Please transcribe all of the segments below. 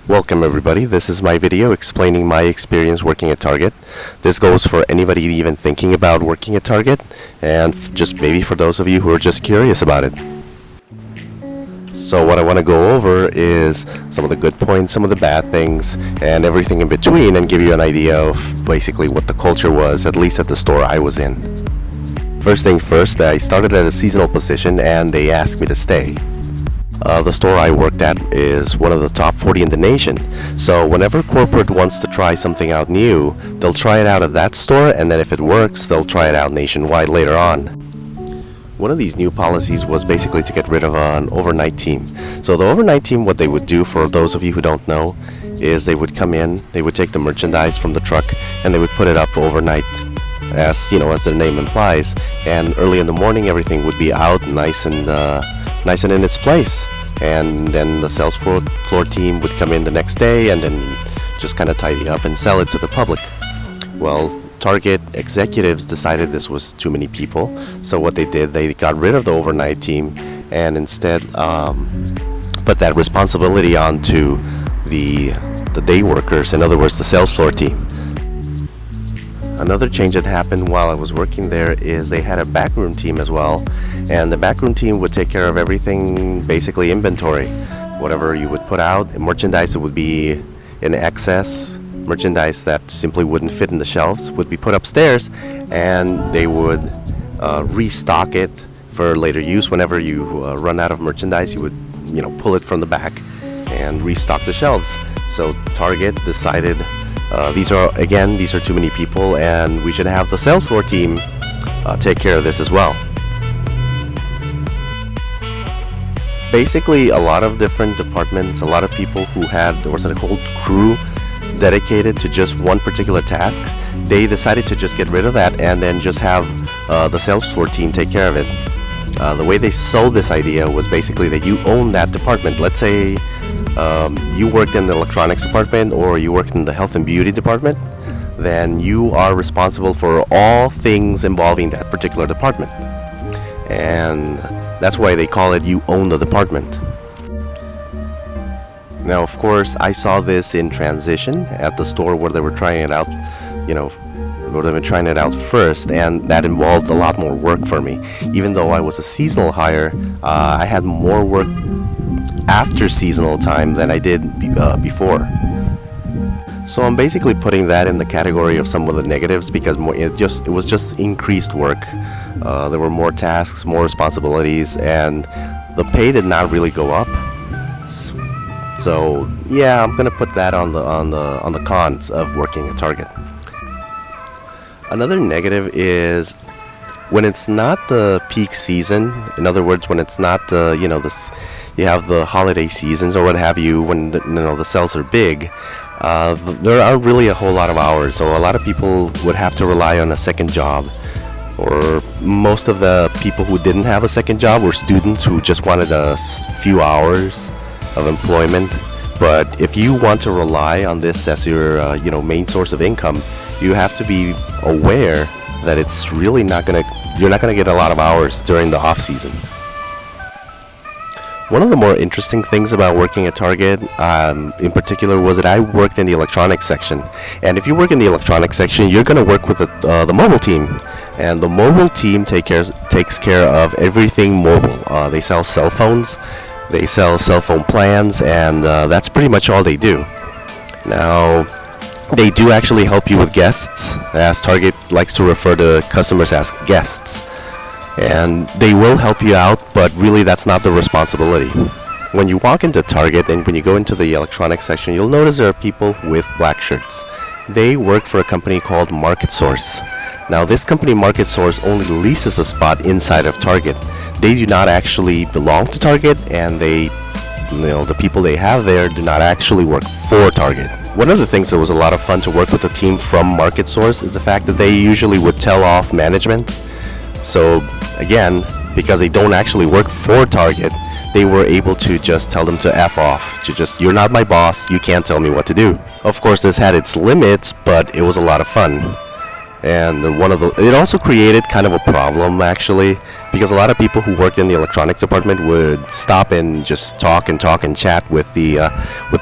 Welcome everybody, this is my video explaining my experience working at Target. This goes for anybody even thinking about working at Target, and just maybe for those of you who are just curious about it. So what I want to go over is some of the good points, some of the bad things, and everything in between, and give you an idea of basically what the culture was, at least at the store I was in. First thing first, I started at a seasonal position and they asked me to stay. The store I worked at is one of the top 40 in the nation. So whenever corporate wants to try something out new, they'll try it out at that store, and then if it works, they'll try it out nationwide later on. One of these new policies was basically to get rid of an overnight team. So the overnight team, what they would do, for those of you who don't know, is they would come in, they would take the merchandise from the truck, and they would put it up overnight. As their name implies, and early in the morning everything would be out nice and in its place, and then the sales floor team would come in the next day and then just kind of tidy up and sell it to the public. Well, Target executives decided this was too many people, so what they did, they got rid of the overnight team and instead put that responsibility onto the day workers, in other words the sales floor team. Another change that happened while I was working there is they had a backroom team as well, and the backroom team would take care of everything, basically inventory. Whatever you would put out, merchandise that would be in excess, merchandise that simply wouldn't fit in the shelves, would be put upstairs, and they would restock it for later use. Whenever you run out of merchandise, you would pull it from the back and restock the shelves. So Target decided these are too many people, and we should have the sales floor team take care of this as well. Basically, a lot of different departments, a lot of people who had, there was a whole crew dedicated to just one particular task. They decided to just get rid of that and then just have the sales floor team take care of it. The way they sold this idea was basically that you own that department. Let's say you worked in the electronics department or you worked in the health and beauty department, then you are responsible for all things involving that particular department. And that's why they call it you own the department. Now, of course, I saw this in transition at the store where they were trying it out, where they were trying it out first, and that involved a lot more work for me. Even though I was a seasonal hire, I had more work after seasonal time than I did before. So I'm basically putting that in the category of some of the negatives, because it was just increased work. There were more tasks, more responsibilities, and the pay did not really go up. So yeah, I'm gonna put that on the cons of working at Target. Another negative is when it's not the peak season. In other words, when it's not you have the holiday seasons or what have you, when the sales are big, there aren't really a whole lot of hours, so a lot of people would have to rely on a second job. Or most of the people who didn't have a second job were students who just wanted a few hours of employment. But if you want to rely on this as your main source of income, you have to be aware that it's really you're not gonna get a lot of hours during the off season. One of the more interesting things about working at Target, in particular, was that I worked in the electronics section. And if you work in the electronics section, you're going to work with the mobile team. And the mobile team takes care of everything mobile. They sell cell phones, they sell cell phone plans, and that's pretty much all they do. Now, they do actually help you with guests, as Target likes to refer to customers as guests. And they will help you out, but really that's not the responsibility. When you walk into Target and when you go into the electronics section, you'll notice there are people with black shirts. They work for a company called MarketSource. Now, this company MarketSource only leases a spot inside of Target. They do not actually belong to Target, and the people they have there do not actually work for Target. One of the things that was a lot of fun to work with the team from MarketSource is the fact that they usually would tell off management. So again, because they don't actually work for Target, they were able to just tell them to F off, you're not my boss, you can't tell me what to do. Of course, this had its limits, but it was a lot of fun. And it also created kind of a problem actually, because a lot of people who worked in the electronics department would stop and just talk and chat with the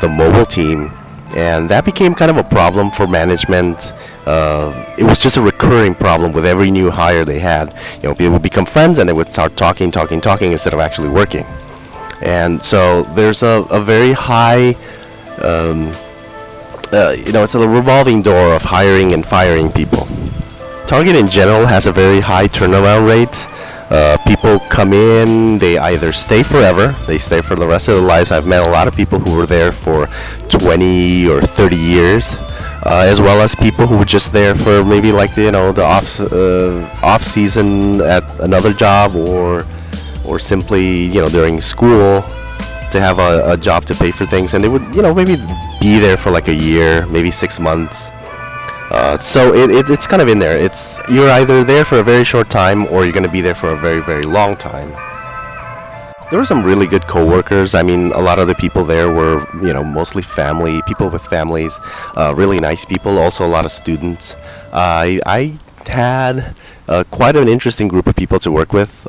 mobile team, and that became kind of a problem for management. It was just a recurring problem with every new hire they had. People would become friends and they would start talking instead of actually working. And so there's a very high, it's a revolving door of hiring and firing people. Target in general has a very high turnaround rate. People come in, they either stay forever, they stay for the rest of their lives. I've met a lot of people who were there for 20 or 30 years, as well as people who were just there for maybe like the off season at another job, or simply during school to have a job to pay for things, and they would maybe be there for like a year, maybe 6 months. So it's kind of in there. You're either there for a very short time or you're going to be there for a very, very long time. There were some really good coworkers. I mean, a lot of the people there were, mostly people with families, really nice people, also a lot of students. I had quite an interesting group of people to work with.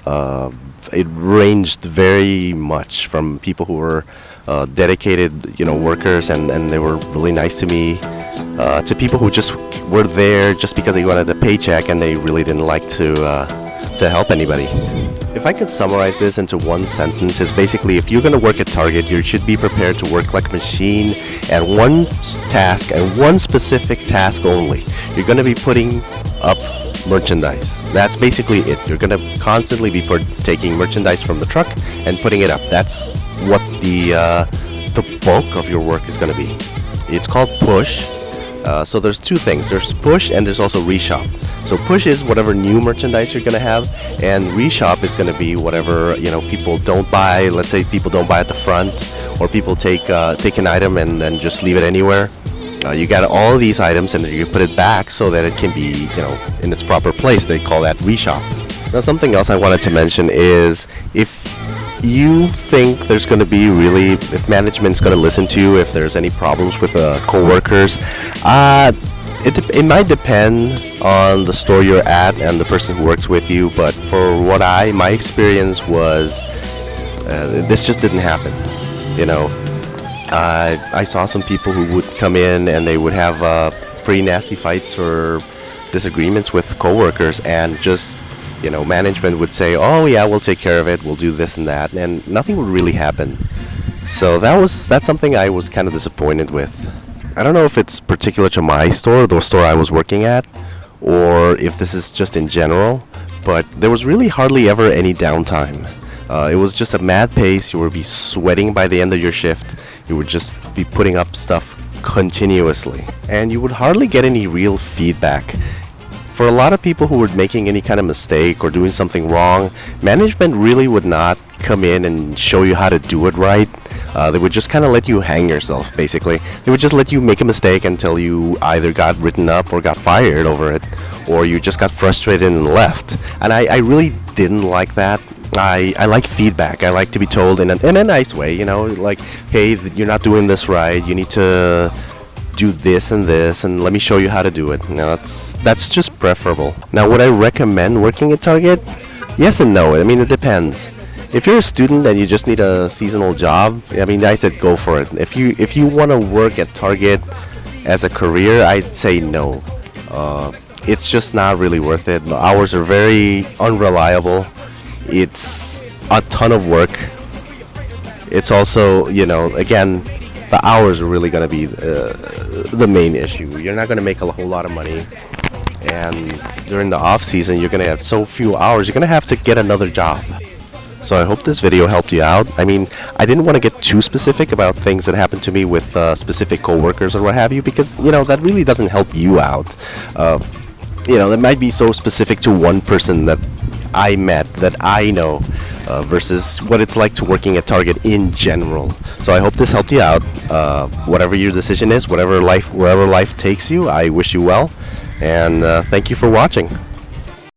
It ranged very much from people who were dedicated, workers, and they were really nice to me, to people who just were there just because they wanted a paycheck and they really didn't like to help anybody. If I could summarize this into one sentence, it's basically, if you're going to work at Target, you should be prepared to work like a machine at one task and one specific task only. You're going to be putting up merchandise. That's basically it. You're going to constantly be taking merchandise from the truck and putting it up. That's what the bulk of your work is going to be. It's called push. So there's two things. There's push and there's also reshop. So push is whatever new merchandise you're going to have, and reshop is going to be whatever people don't buy. Let's say people don't buy at the front, or people take an item and then just leave it anywhere. You got all these items and then you put it back so that it can be in its proper place. They call that reshop. Now, something else I wanted to mention is, if you think there's going to be if management's going to listen to you, if there's any problems with co-workers, it might depend on the store you're at and the person who works with you. But for my experience was, this just didn't happen. I saw some people who would come in and they would have pretty nasty fights or disagreements with coworkers, and just management would say, oh yeah, we'll take care of it, we'll do this and that, and nothing would really happen. So that's something I was kind of disappointed with. I don't know if it's particular to my store, the store I was working at, or if this is just in general, but there was really hardly ever any downtime. It was just a mad pace. You would be sweating by the end of your shift. You would just be putting up stuff continuously, and you would hardly get any real feedback. For a lot of people who were making any kind of mistake or doing something wrong, management really would not come in and show you how to do it right. They would just kind of let you hang yourself, basically. They would just let you make a mistake until you either got written up or got fired over it, or you just got frustrated and left. And I really didn't like that. I like feedback. I like to be told in a nice way, like, hey, you're not doing this right, you need to do this and this, and let me show you how to do it. That's just preferable. Now, would I recommend working at Target? Yes and no. I mean, it depends. If you're a student and you just need a seasonal job, I said go for it. If you want to work at Target as a career, I'd say no. It's just not really worth it. The hours are very unreliable. It's a ton of work. It's also, again, the hours are really going to be the main issue. You're not going to make a whole lot of money, and during the off season, you're going to have so few hours. You're going to have to get another job. So I hope this video helped you out. I didn't want to get too specific about things that happened to me with specific coworkers or what have you, because that really doesn't help you out. That might be so specific to one person that I met, that I know, versus what it's like to working at Target in general. So I hope this helped you out. Whatever your decision is, wherever life takes you, I wish you well, and thank you for watching.